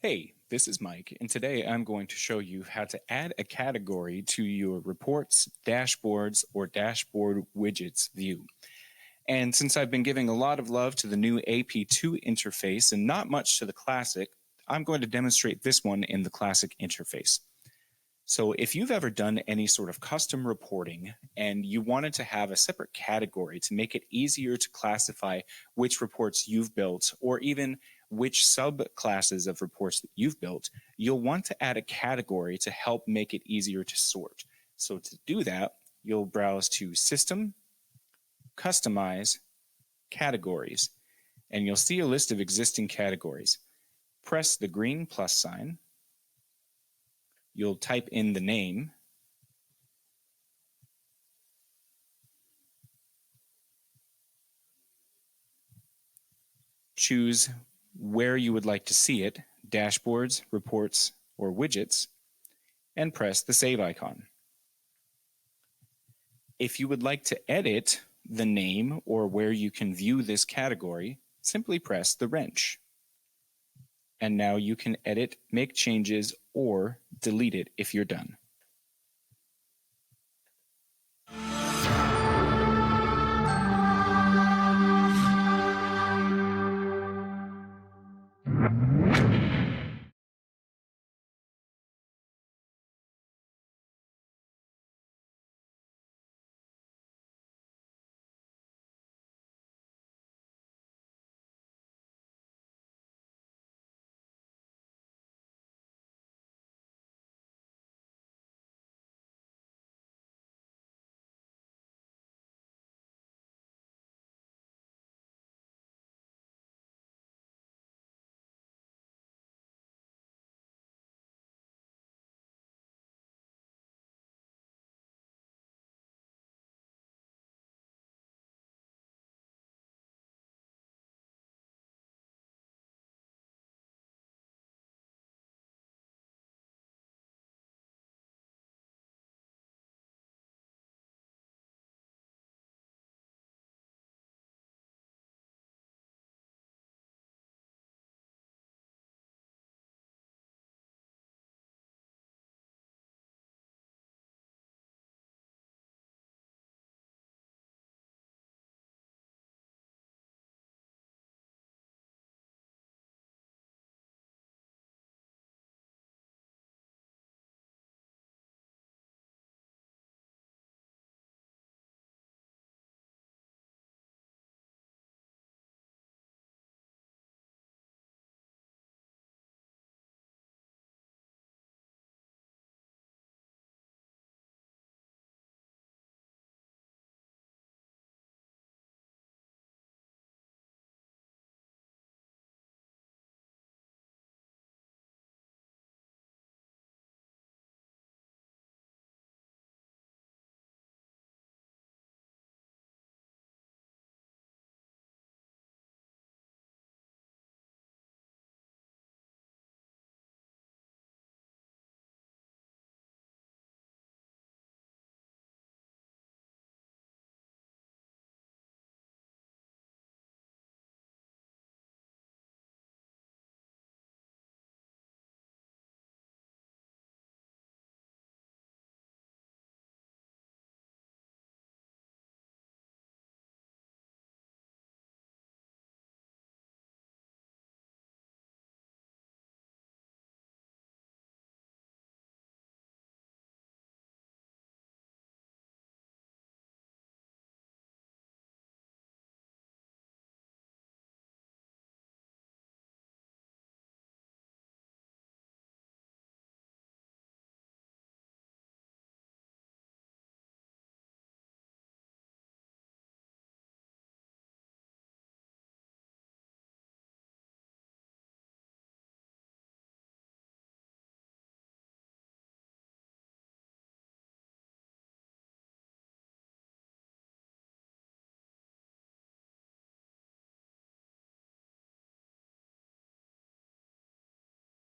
Hey, this is Mike, and today I'm going to show you how to add a category to your reports, dashboards, or dashboard widgets view. And since I've been giving a lot of love to the new AP2 interface and not much to the Classic, I'm going to demonstrate this one in the Classic interface. So if you've ever done any sort of custom reporting and you wanted to have a separate category to make it easier to classify which reports you've built or even which subclasses of reports that you've built, you'll want to add a category to help make it easier to sort. So to do that, you'll browse to System, Customize, Categories, and you'll see a list of existing categories. Press the green plus sign. You'll type in the name, choose where you would like to see it, dashboards, reports, or widgets, and press the save icon. If you would like to edit the name or where you can view this category, simply press the wrench. And now you can edit, make changes, or delete it if you're done.